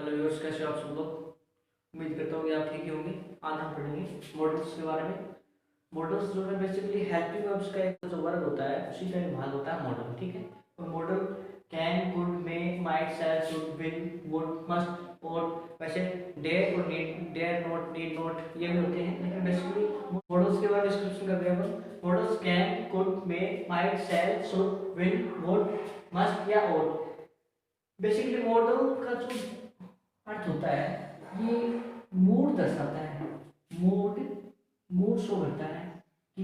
Hello viewers, कैसे हो आप सब लोग। उम्मीद करता हूँ कि आप ठीक ही होंगे। आज हम पढ़ेंगे मॉडल्स के बारे में। मॉडल्स जो है बेसिकली हेल्पिंग वर्ब्स का एक जो वर्ग होता है उसी का एक भाग होता है मॉडल। ठीक है, तो modal can, could, may, might, shall, should, will, would, must, ought, वैसे डेयर और need, dare not, need not, ये भी होते हैं। लेकिन बेसिकली मॉडल्स के बारे में डिस्क्रिप्शन कर रहे हैं। Modals can, could, may, might, shall, should, will, would, must या ought। बेसिकली मॉडल का जो अर्थ होता है ये मूड दर्शाता है। मूड मूड शो करता है कि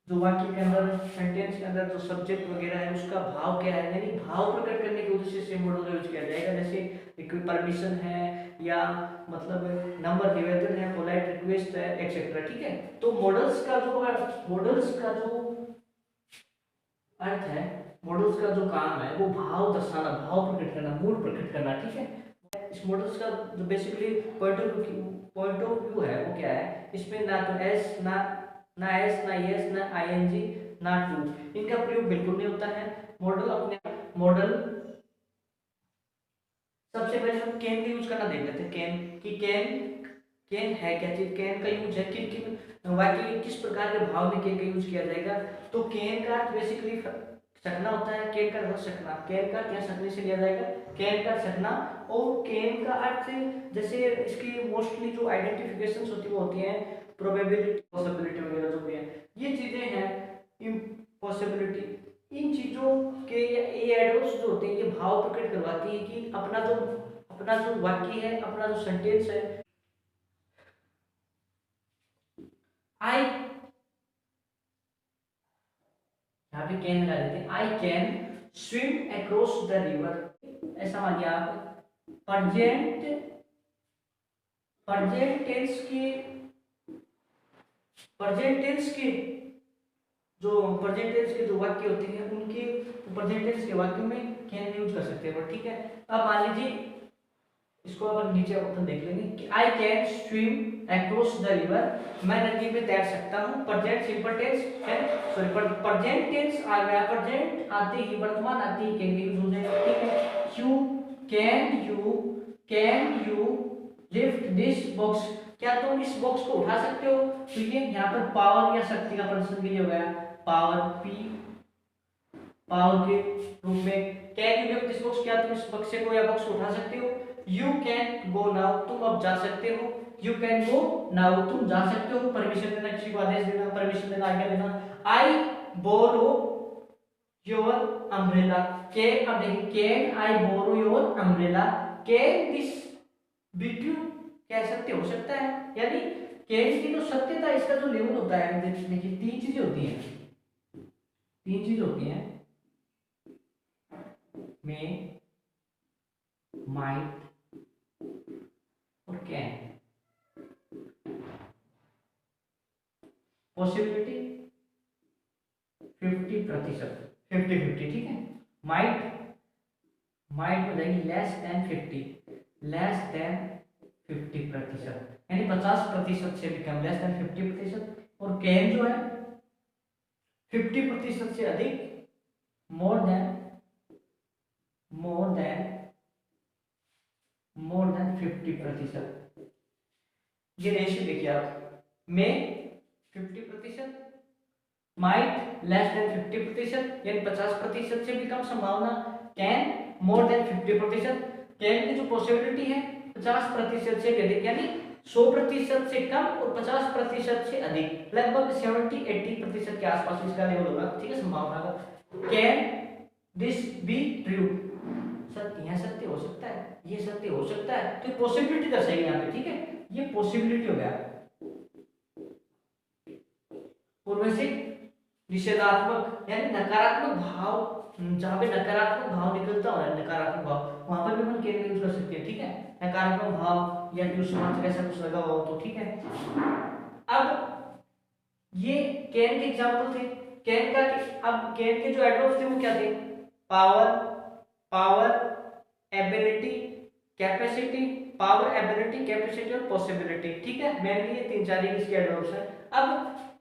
जो वाक्य के अंदर, सेंटेंस के अंदर जो सब्जेक्ट वगैरह है उसका भाव क्या है, यानी भाव प्रकट करने के उद्देश्य से मॉडल का यूज किया जाएगा। जैसे कोई परमिशन है या मतलब नंबर निवेदन है, पोलाइट रिक्वेस्ट है, एक्सेट्रा। ठीक है, तो मॉडल्स का जो अर्थ है, मॉडल्स का जो काम है वो भाव दर्शाना, भाव प्रकट करना, मूड प्रकट करना। ठीक है, इस मॉडल्स का जो बेसिकली पॉइंट ऑफ व्यू है वो क्या है, इसमें ना तो एस ना एस ना यस ना आईएनजी ना टू, इनका प्रयोग बिल्कुल नहीं होता है। मॉडल सबसे पहले हम कैन का यूज करना देख लेते हैं। कैन की कैन है क्या चीज, कैन का यूज है किन किन वाक्य में किस प्रकार के भाव में कैन का यूज किया जाएगा। तो कैन का बेसिकली सकना होता है। कैन का अर्थ सकना, कैन का क्या सकने से लिया जाएगा, कैन का सकना। और कैन का अर्थ जैसे इसकी मोस्टली जो आइडेंटिफिकेशंस होती है वो होती हैं प्रोबेबिलिटी, पॉसिबिलिटी वगैरह जो भी है, ये चीजें हैं। इम्पॉसिबिलिटी, इन चीजों के ये एडवर्ब्स जो होते हैं ये भाव प्रकट करवाती है कि अपना जो वाक्य है, अपना जो सेंटेंस है। आई, यहाँ पे कैन लगा देते हैं। I can swim across the river, ऐसा मानिए आप। प्रजेंट प्रजेंट टेंस की प्रजेंट टेंस की जो वाक्य होते हैं उनके प्रेजेंट टेंस के वाक्यों में कैन यूज कर सकते हैं। ठीक है, अब मान लीजिए इसको अपन नीचे अपन देख लेंगे कि I can swim across the river, मैं नदी में तैर सकता हूँ। प्रेजेंट सिंपल टेंस है, सॉरी प्रेजेंट टेंस आ गया, प्रेजेंट आते ही, वर्तमान आते ही कैन यूज हो जाएगा। ठीक है, you can you lift this box, क्या तुम इस बॉक्स को उठा सकते हो। तो ये यहाँ पर पावर या शक्ति का प्रश्न के लिए हो गया, पावर पावर के रूप में। Can you lift this box, क्या तुम इस बक्से को या बॉक्स को उठा सकते हो। यू कैन गो नाउ, तुम अब जा सकते हो। यू कैन गो नाउ, तुम जा सकते हो। परमिशन देना, किसी को आदेश देना, परमिशन देना, आज्ञा देना। आई बोरो योर अम्ब्रेला, के अब देखिए, can I borrow your umbrella, can this be true, क्या सत्य हो सकता है। यानी कैन की जो सत्यता, इसका जो लेवल होता है, देखिए तीन चीजें होती हैं, में, माइट और कैन। पॉसिबिलिटी 50%, 50-50। ठीक है, माइट हो जाएगी लेस देन 50%, यानी 50% से भी कम, लेस देन 50%। और कैन जो है 50% से अधिक, मोर देन 50%। ये रेशियो देखिए आप, में 50%, माइट लेस देन 50%, यानी 50% से भी कम संभावना। कैन मोर देन 50%, कैन की जो पॉसिबिलिटी है 50% से अधिक, यानी 100% से कम और 50% से अधिक, लगभग 70-80% के आसपास इसका लेवल होगा। ठीक है, संभावना का। कैन दिस बी ट्रू, सत्य, यह सत्य हो सकता है, ये सत्य हो सकता है। तो पॉसिबिलिटी दर्शाएगी यहाँ पे। ठीक है, ये पॉसिबिलिटी हो गया। और वैसे निषेधात्मक यानी नकारात्मक भाव, जहां पे नकारात्मक भाव निकलता हो, नकारात्मक भाव, वहां पर भी हम कैन यूज कर सकते हैं। ठीक है, नकारात्मक भाव या फिर समाज ऐसा कुछ लगा हुआ हो तो। ठीक है, अब ये कैन के एग्जांपल थे। कैन का, अब कैन के जो एडवर्ब्स थे वो क्या थे, power ability, capacity, power ability, capacity और पॉसिबिलिटी। ठीक है, मेनली ये तीन चार इसके एडवर्ब्स हैं। अब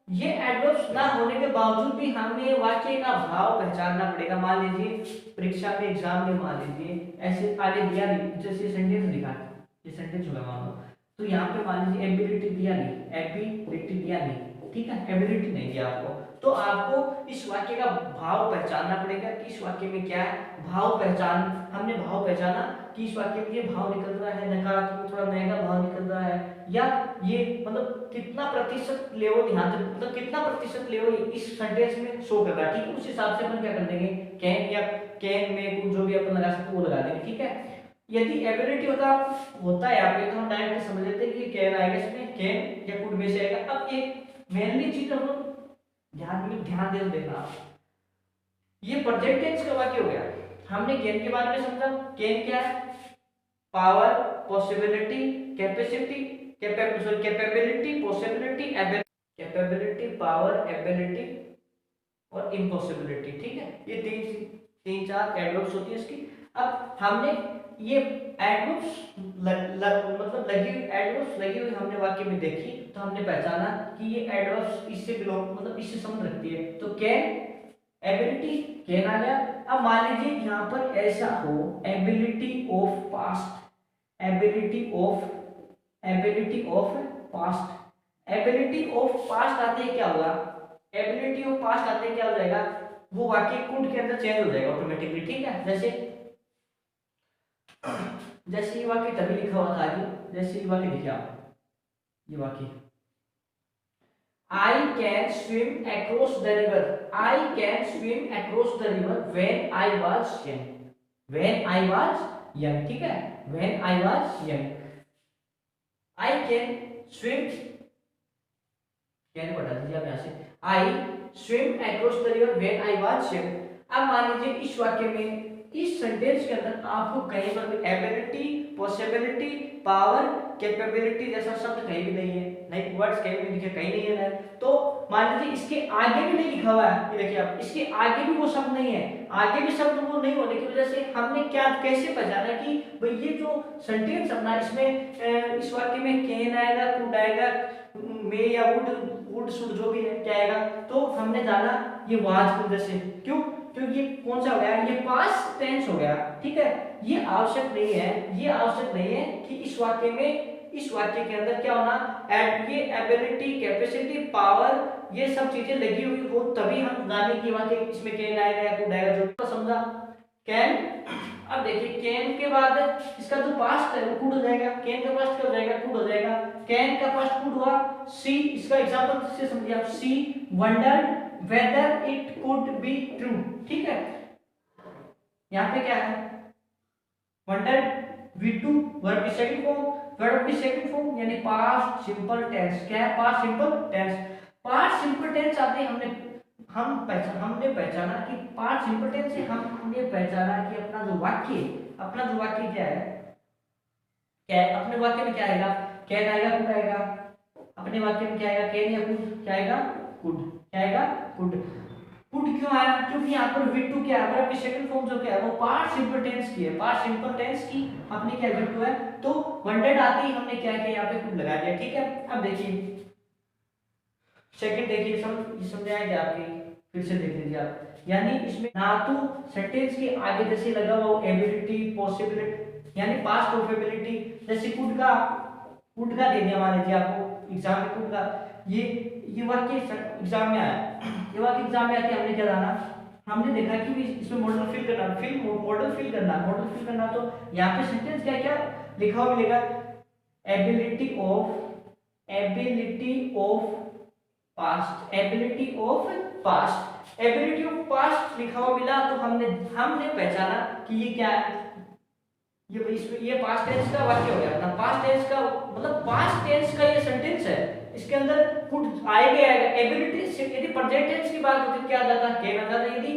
ये एडवर्ब्स ना होने के बावजूद भी हमें वाक्य का भाव पहचानना पड़ेगा। मान लीजिए परीक्षा में एग्जाम में मान लीजिए ऐसे आगे दिया नहीं, जैसे सेंटेंस लिखा है, ये सेंटेंस होगा मान लो, तो यहाँ पे मान लीजिए एबिलिटी दिया नहीं, एबिलिटी दिया नहीं, ठीक है, एबिलिटी नहीं दिया आपको, तो आपको इस वाक्य का भाव पहचानना पड़ेगा कि इस वाक्य में क्या है। भाव पहचान, हमने भाव पहचाना कि इस वाक्य में ये भाव निकल रहा है, नकारात्मक थोड़ा नेगेटिव भाव निकल रहा है, या ये मतलब कितना प्रतिशत लेवल यहाँ तक, मतलब कितना प्रतिशत लेवल इस सेंटेंस में शो कर रहा है, ठीक है। उस हिसाब से अपन क्या कर देंगे, कैन या कैन में कुछ जो भी अपन लगा सकते वो लगा देंगे, ठीक है। यदि एबिलिटी होता है यहाँ पे तो हम डायरेक्ट समझ लेते हैं कि कैन आएगा, इसमें कैन या कुड में से आएगा। अब एक मेनली चीज हम लोग ध्यान दे देखना आप, ये प्रेजेंट टेंस का वाक्य हो गया। हमने कैन के बारे में समझा, कैन क्या है, power, possibility, capacity, capability, possibility, capability, power, ability और इम्पॉसिबिलिटी, ठीक है। ये तीन चार एडवर्ब्स होती है इसकी। अब हमने ये एडवर्ब्स मतलब एडवर्ब्स लगी हुई हमने वाक्य में देखी, तो हमने पहचाना कि ये एडवर्ब्स इससे बिलोंग मतलब इससे संबंध रखती है। तो कैन, एबिलिटी, कैन आ गया। अब मान लीजिए यहाँ पर ऐसा हो, ability of past, ability of past, ability of past आते ही क्या होगा, एबिलिटी ऑफ पास्ट आते ही क्या हो जाएगा, वो वाक्य कुड के अंदर चेंज हो जाएगा ऑटोमेटिकली, ठीक है। जैसे ये वाक्य तभी लिखा हुआ था आगे, जैसे ये वाक्य देखिए आप, ये वाक्य I can swim across the river. I can swim across the river when I was young. When I was young, ठीक है, when I was young. I can swim, can बता दीजिए आप यहाँ से, I swim across the river when I was young. अब मान लीजिए इस वाक्य में, इस सेंटेंस के अंदर आपको कहीं पर भी एबिलिटी, पॉसिबिलिटी, पावर, कैपेबिलिटी जैसा शब्द कहीं भी नहीं है, नहीं वर्ड्स कहीं भी लिखे कहीं नहीं है, तो मान लीजिए इसके आगे भी नहीं लिखा हुआ है, ये देखिए आप, इसके आगे भी वो शब्द नहीं है, आगे भी शब्द वो नहीं होने की वजह से हमने क्या कैसे पहचाना कि भाई ये जो सेंटेंस अपना इसमें इस वाक्य में कैन आएगा, कुड आएगा, मे या वुड शुड जो भी है क्या आएगा, तो हमने जाना ये वाज की वजह से। क्यों, क्योंकि ये कौन सा हो गया, ये पास्ट टेंस हो गया, ठीक है। ये आवश्यक नहीं है, ये आवश्यक नहीं है कि इस वाक्य में, इस वाक्य के अंदर क्या होना, ये एबिलिटी, कैपेसिटी, पावर ये सब चीजें लगी हुई हो तभी हम जाने की वाक्य इसमें कैन आएगा या कुड आएगा, जो समझा कैन। अब देखिए कैन के बाद इसका जो पास्ट है वो कुड हो जाएगा, कैन का पास्ट क्या हो जाएगा, कुड हो जाएगा, कैन का पास्ट कुड हुआ। सी, इसका एग्जांपल से समझिए आप, she wondered whether it could be true, ठीक है। यहाँ पे क्या है, वंडर्ड V2 वर्ब की सेकंड फॉर्म, वर्ब की सेकंड फॉर्म यानी पास्ट सिंपल टेंस, क्या है, past simple tense. Past simple tense आते हमने पहचाना कि पास्ट सिंपल टेंस से हमने पहचाना कि अपना जो वाक्य क्या है, क्या है, अपने वाक्य में क्या आएगा, कैन आएगा, कुड आएगा, अपने वाक्य में क्या आएगा, कैन या कुड, क्या आएगा, कुड, क्या आएगा, कुड। कुड क्यों आया, क्योंकि यहाँ पर V2 क्या है, वर्ब की सेकंड फॉर्म जो क्या है वो पास्ट सिंपल टेंस की है, पास्ट सिंपल टेंस की अपने क्या V2 है, तो वंडेड आते ही हमने क्या किया, यहाँ पे कुड लगा दिया, ठीक है। अब देखिए सेकंड, देखिए समझ आएगा आपकी, फिर से देख लीजिए आप, यानी इसमें ना तो सेंटेंस के आगे जैसे लगा हुआ एबिलिटी, पॉसिबिलिटी यानी पास्ट ऑफ एबिलिटी, जैसे कुड का दे दिया, मान लीजिए आपको एग्जाम में कुड का ये वाक्य एग्जाम में आया, ये वाक्य एग्जाम में आके हमने क्या जाना, हमने देखा कि इसमें मॉडल फिल करना, तो यहाँ पे सेंटेंस क्या क्या लिखा हुआ मिलेगा, ability of past, ability of past लिखा हुआ मिला, तो हमने पहचाना कि ये क्या है, ये पास्ट टेंस का वाक्य हो गया ना, पास्ट टेंस का मतलब पास्ट टेंस का ये सेंटेंस है, इसके अंदर कुड आएगा, एबिलिटी, यदि प्रेजेंट टेंस की बात होती तो क्या आ जाता, कैन आ जाता, यदि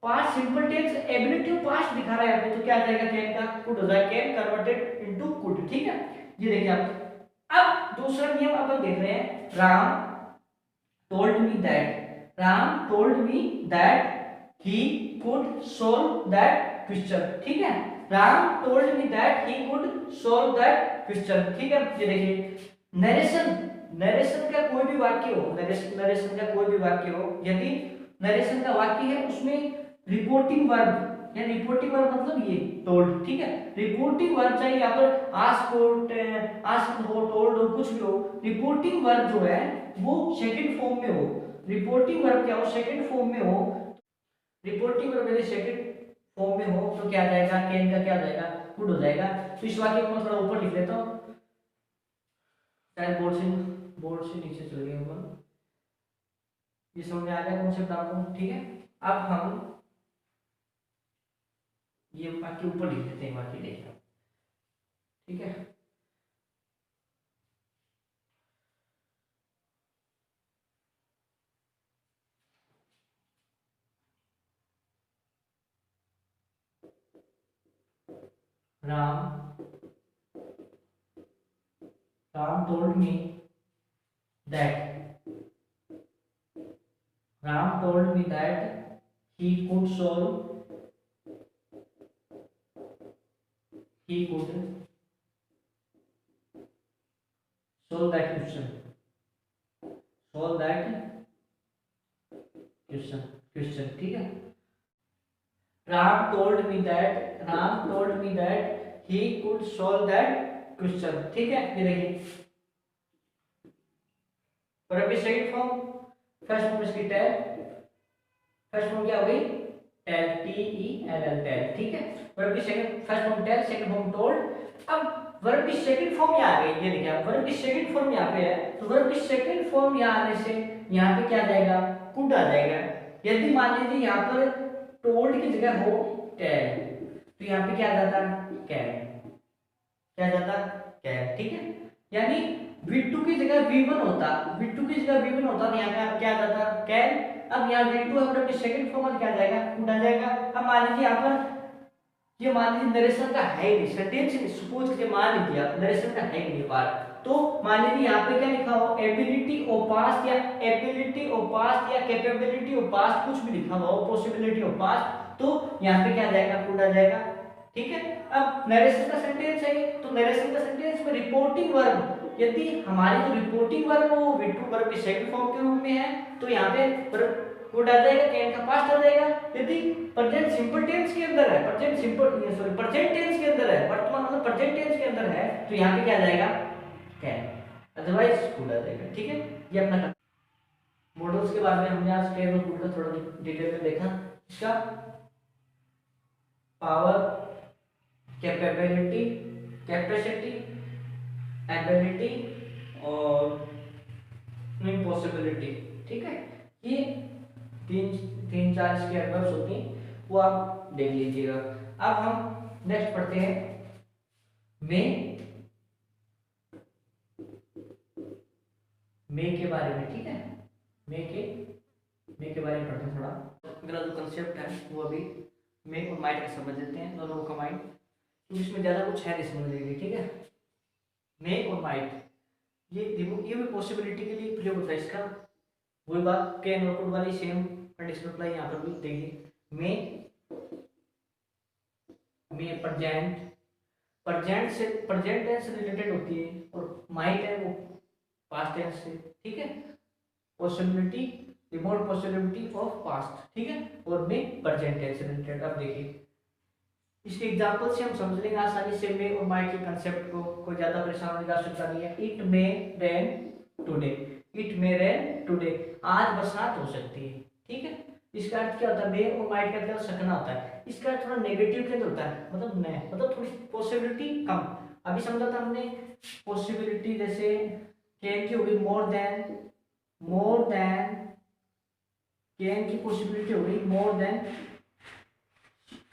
past simple tense ability of past दिखा रहा है तो क्या आ जाएगा, कैन का कुड हो जाएगा, कैन कन्वर्टेड इनटू कुड, ठीक है। ये देखिए आप, अब दूसरा नियम अपन देख रहे हैं, Ram told me that he could solve that question, ठीक है, Ram told me that he could solve that question, ठीक है। ये देखिए नरेशन नरेशन का कोई भी वाक्य हो, नरेशन का कोई भी वाक्य हो, यदि नरेशन का वाक्य है उसमें रिपोर्टिंग वर्ब या रिपोर्टिंग वर्ब मतलब ये टोल्ड, ठीक है, रिपोर्टिंग वर्ब चाहे यहाँ पर आस्क्ड हो, टोल्ड हो, कुछ भी हो, रिपोर्टिंग वर्ब जो है वो सेकंड फॉर्म में हो। रिपोर्टिंग वर्ब क्या हो, सेकंड फॉर्म में हो। रिपोर्टिंग वर्ब यदि सेकंड फॉर्म में हो तो क्या आ जाएगा, कैन का क्या आ जाएगा, कुड हो जाएगा। तो इस वाक्य को मैं थोड़ा ऊपर लिख लेता हूँ, शायद बोर्ड से नीचे चले गए ऊपर। ये समझ में आ गया कॉन्सेप्ट आपको, ठीक है। अब हम ये वाक्य ऊपर लिख लेते हैं, वाक्य देखिए, ठीक है। Ram Ram told me that Ram told me that he could solve he could solve that question, solve that question, ठीक है। Ram told me that he could solve that question, ठीक है। ये देखिए और अभी सेकंड फॉर्म, फर्स्ट फॉर्म इसकी tell, first form क्या हो गई, टेल, TELL टेल, ठीक है। वर्ब की second, first form tell, second form told. अब वर्ब की सेकंड फॉर्म यहाँ आ गई, ये देखिए आप वर्ब की सेकंड फॉर्म यहाँ पे है, तो वर्ब की सेकंड फॉर्म यहाँ आने से यहाँ पे क्या आ जाएगा, कुड आ जाएगा। यदि मान लीजिए यहाँ पर टोल्ड की जगह हो टेल, तो यहाँ पे क्या आ जाता, कैन, क्या आ जाता, कैन, ठीक है। यानी V2 की जगह V1 होता, V2 की जगह V1 होता तो यहाँ पे क्या आ जाता, कैन। अब यहाँ V2 अगर अपने सेकंड फॉर्म में क्या आ जाएगा, कुड आ जाएगा। अब मान लीजिए यहाँ पर ये मान लीजिए नरेशन का है नहीं, सेंटेंस सपोज कीजिए, मान लीजिए आप नरेशन का है नहीं पार्ट, तो मान लीजिए यहाँ पे क्या लिखा हो, एबिलिटी ऑफ पास्ट या एबिलिटी ऑफ पास्ट या कैपेबिलिटी ऑफ पास्ट, कुछ भी लिखा हो, पॉसिबिलिटी ऑफ पास्ट, तो यहाँ पे क्या आ जाएगा, कुड आ जाएगा, ठीक है। अब नरेशन का सेंटेंस है, तो नरेशन का सेंटेंस में रिपोर्टिंग वर्ब, यदि हमारी जो रिपोर्टिंग वर्ब वो V2 वर्ब के सेकंड फॉर्म के रूप में है, तो यहाँ पे कुड आ जाएगा, कैन का पास्ट आ जाएगा। यदि प्रेजेंट सिंपल टेंस के अंदर है, प्रेजेंट टेंस के अंदर है, वर्तमान मतलब प्रेजेंट टेंस के अंदर है, तो यहाँ पे क्या आ जाएगा, कैन, अदरवाइज कुड आ जाएगा, ठीक है। ये अपना मॉडल्स के बारे में हमने आज कैन और कुड का थोड़ा डिटेल में देखा। इसका पावर, कैपेबिलिटी, कैपेसिटी, एबिलिटी और इम्पॉसिबिलिटी, ठीक है। ये तीन चार इसके एडवर्ब्स होते हैं, वो आप देख लीजिएगा। अब हम नेक्स्ट पढ़ते हैं मे के बारे में, ठीक है। मे के बारे में पढ़ते हैं थोड़ा। अगला जो कंसेप्ट है वो अभी मे और माइट का समझ लेते हैं, दोनों को कंबाइन, तो इसमें ज़्यादा कुछ है नहीं समझ, ठीक है। मे और माइट ये भी पॉसिबिलिटी के लिए प्रयोग होता है इसका, वही बात कैन और कुड वाली सेम कंडीशन अप्लाई यहाँ पर भी देखिए। मे प्रेजेंट टेंस से रिलेटेड होती है, और माइट है वो पास्ट टेंस से, ठीक है। Possibility, remote possibility of past, ठीक है, और मे प्रेजेंट टेंस से रिलेटेड। अब देखिए इसके एग्जांपल से हम समझ लेंगे आसानी से मे और माइट के कंसेप्ट को, कोई ज्यादा परेशान होने की आवश्यकता नहीं है। It may rain today, it may rain today, आज बरसात हो सकती है, ठीक है। इसका अर्थ क्या होता है, मे और माइट का अर्थ सकना होता है, इसका अर्थ थोड़ा नेगेटिव के अंदर होता है, मतलब थोड़ी पॉसिबिलिटी कम। अभी समझा था हमने पॉसिबिलिटी, जैसे कैन की होगी मोर देन, कैन की पॉसिबिलिटी होगी मोर देन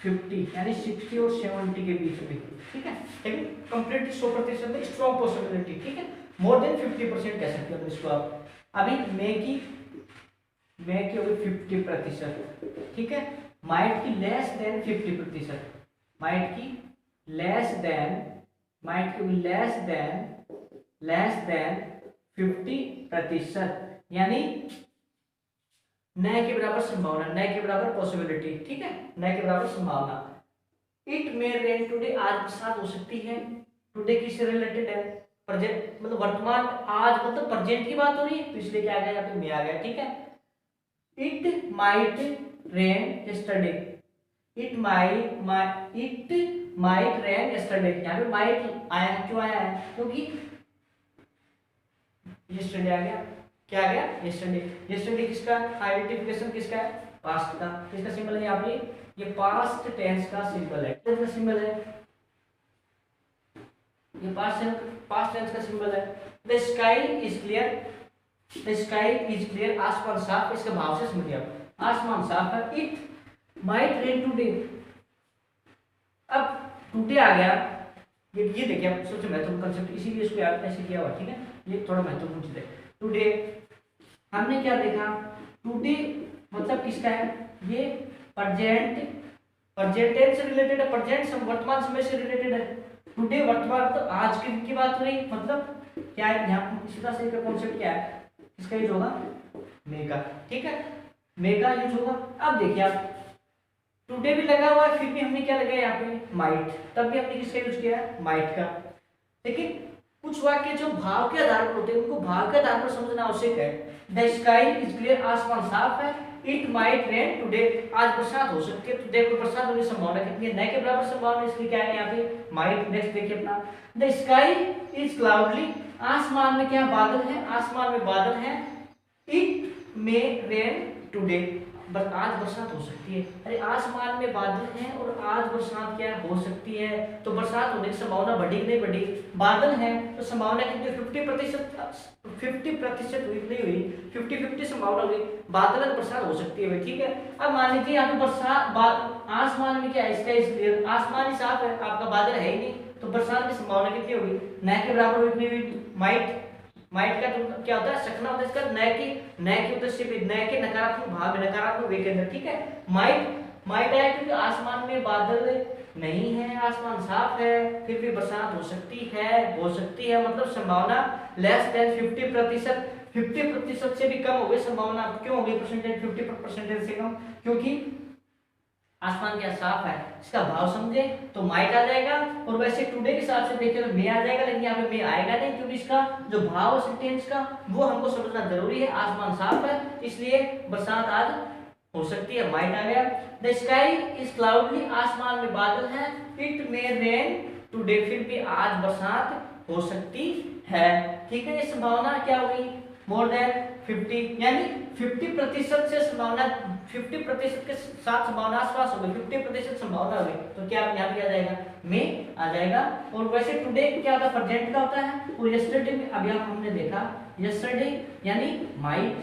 50, यानी 60 और 70 के बीच में, ठीक है। लेकिन कंप्लीटली 100% में स्ट्रॉन्ग पॉसिबिलिटी, ठीक है। मोर देन 50% कह सकते हो इसको आप। अभी मे की होगी 50%, ठीक है। माइट की लेस देन 50%, माइट की होगी लेस देन 50%, यानी न के बराबर संभावना, न के बराबर पॉसिबिलिटी, ठीक है, न के बराबर संभावना। इट मे रेन टुडे, आज बरसात हो सकती है, टुडे किससे रिलेटेड है, प्रेजेंट मतलब वर्तमान, आज मतलब प्रेजेंट की बात हो रही है, तो इसलिए क्या आ गया, यहाँ पे मे आ गया, ठीक है। It might rain yesterday, it might rain yesterday, यहाँ पे माइट आया है, क्यों आया है, क्योंकि यस्टरडे आ गया, क्या आ गया, यस्टरडे। यस्टरडे किसका आइडेंटिफिकेशन, किसका है, पास्ट का। किसका सिंबल है यहाँ पे, ये पास्ट टेंस का सिंबल है, किसका सिंबल है, ये पास्ट टेंस का सिंबल है। The sky is clear, the sky is clear, आसमान साफ। इसका भाव से समझिए आप, आसमान साफ है। इट माइट रेन टुडे, अब टुडे आ गया, ये देखिए आप सोचो महत्वपूर्ण कंसेप्ट, इसीलिए इसको याद ऐसे किया हुआ, ठीक है, ये थोड़ा महत्वपूर्ण चीज है। टुडे हमने क्या देखा, टुडे मतलब किसका है, ये प्रेजेंट से रिलेटेड है, प्रेजेंट वर्तमान समय से रिलेटेड है। टुडे वर्तमान तो आज की बात हो रही, मतलब क्या है यहाँ सीधा से का कॉन्सेप्ट क्या है, इसका यूज होगा मे का, ठीक है, मे का यूज होगा। अब देखिए आप टुडे भी लगा हुआ है, फिर भी हमने क्या लगाया यहाँ पे माइट, तब भी हमने किसका यूज किया है, माइट का। लेकिन कुछ वाक्य जो भाव के आधार पर होते हैं, उनको भाव के आधार पर समझना आवश्यक है। द स्काई इज क्लियर, आसमान साफ है। इट माइट रेन टुडे, आज बरसात हो सकती है। तो देखो बरसात होने की संभावना कितनी है, न के बराबर संभावना, इसलिए क्या है यहाँ पे माइट। नेक्स्ट देखिए अपना, द स्काई इज क्लाउडली, आसमान में क्या बादल है, आसमान में बादल है। इट मे रेन टुडे, आज बरसात हो सकती है। अरे आसमान में बादल हैं और आज बरसात क्या हो सकती है, तो बरसात होने की संभावना बढ़ी नहीं बढ़ी, बादल है तो संभावना कितनी, 50% हुई नहीं हुई, 50-50 संभावना हुई, बादल है तो बरसात हो सकती है, ठीक है। अब मान लीजिए यहाँ पे बरसात, आसमान में क्या है, स्काई इज क्लियर, आसमान ही साफ है, आपका बादल है ही नहीं, तो बरसात की संभावना कितनी होगी, न के बराबर हुई, माइट। माइट का तो क्या होता है, सकना होता है इसका, न के उद्देश्य पे, न के नकारात्मक भाव में, नकारात्मक वे के अंदर, ठीक है। माइट आया क्योंकि आसमान में बादल नहीं है, आसमान साफ है, फिर भी बरसात हो सकती है, मतलब संभावना लेस देन 50%, 50% से भी कम हो गई संभावना। क्यों हो गई परसेंटेज 50% से कम, क्योंकि आसमान क्या साफ है, इसका भाव समझे तो माइट आ जाएगा। और वैसे टुडे के हिसाब से देखें तो मे आ जाएगा, लेकिन यहाँ पे मे आएगा नहीं, क्योंकि इसका जो भाव है सेंटेंस का वो हमको समझना जरूरी है। आसमान साफ है इसलिए बरसात आज हो सकती है, माइट आ गया। द स्काई इज क्लाउडली, आसमान में बादल है। इट मे रेन टुडे, फिर भी आज बरसात हो सकती है, ठीक है। ये संभावना क्या हुई, मोर देन 50, यानी 50% से संभावना, 50% के साथ संभावना आसपास हो गई, 50% संभावना हो गई, तो क्या यहाँ पे आ जाएगा, में आ जाएगा। और वैसे टुडे क्या होता है, प्रेजेंट का होता है, और यस्टरडे में अभी हमने देखा, यस्टरडे यानी माइट,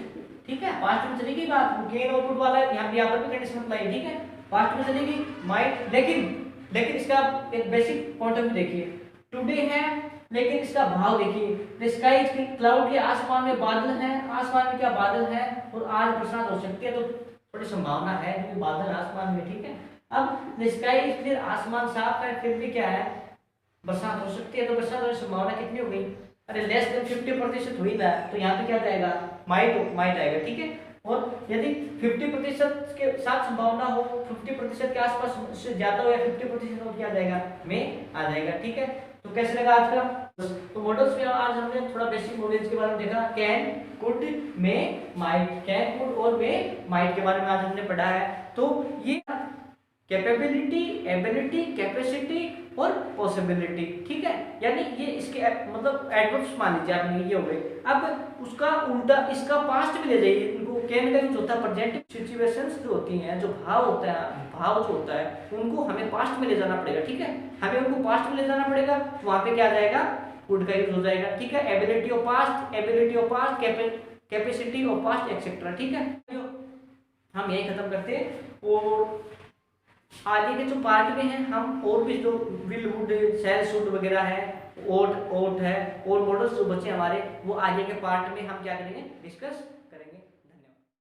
ठीक है। पास्ट में चलेगी बात, केन और गुड वाला यहाँ पर भी कंडीशन अप्लाई, ठीक है, पास्ट में चलेगी माइट। लेकिन इसका एक बेसिक पॉइंट ऑफ व्यू देखिए, टुडे है लेकिन इसका भाव देखिए, द स्काई इज क्लाउड, के आसमान में बादल है, आसमान में क्या बादल है, और आज बरसात हो सकती है, तो थोड़ी संभावना है क्योंकि बादल आसमान में, ठीक है। अब द स्काई इज क्लियर, आसमान साफ है, फिर भी क्या है, बरसात हो सकती है, तो बरसात होने की संभावना कितनी हो गई, अरे लेस देन 50% हुई ना, तो यहाँ पे क्या जाएगा, माइट आएगा, ठीक है। और यदि 50% के साथ संभावना हो, 50% के आसपास से ज्यादा हो या 50% हो, क्या जाएगा, में आ जाएगा, ठीक है। तो कैसे लगा आज का, तो मॉडल्स में आज हमने थोड़ा बेसिक नॉलेज के बारे में देखा, can, could, may, might, can, could और मे, माइट के बारे में आज हमने पढ़ा है। तो ये कैपेबिलिटी, एबिलिटी, कैपेसिटी और पॉसिबिलिटी, ठीक है, यानी ये इसके मतलब एडवर्ब्स मान लीजिए आपने, ये हो गए। अब उसका उल्टा इसका पास्ट में ले जाइए, उनको कैन का यूज होता है प्रेजेंट सिचुएशंस जो होती हैं, जो भाव होता है, भाव जो होता है उनको हमें पास्ट में ले जाना पड़ेगा, ठीक है, हमें उनको पास्ट में ले जाना पड़ेगा, तो वहां पे क्या आ जाएगा, कुड का यूज हो जाएगा, ठीक है। Ability of past, capacity of past etcetera, ठीक है। हम यही खत्म करते हैं, और आगे के जो पार्ट में है हम और भी जो विल, वुड, शैल, शुड वगैरह है, ओट है, और मॉडल्स जो बच्चे हमारे, वो आगे के पार्ट में हम क्या करेंगे, डिस्कस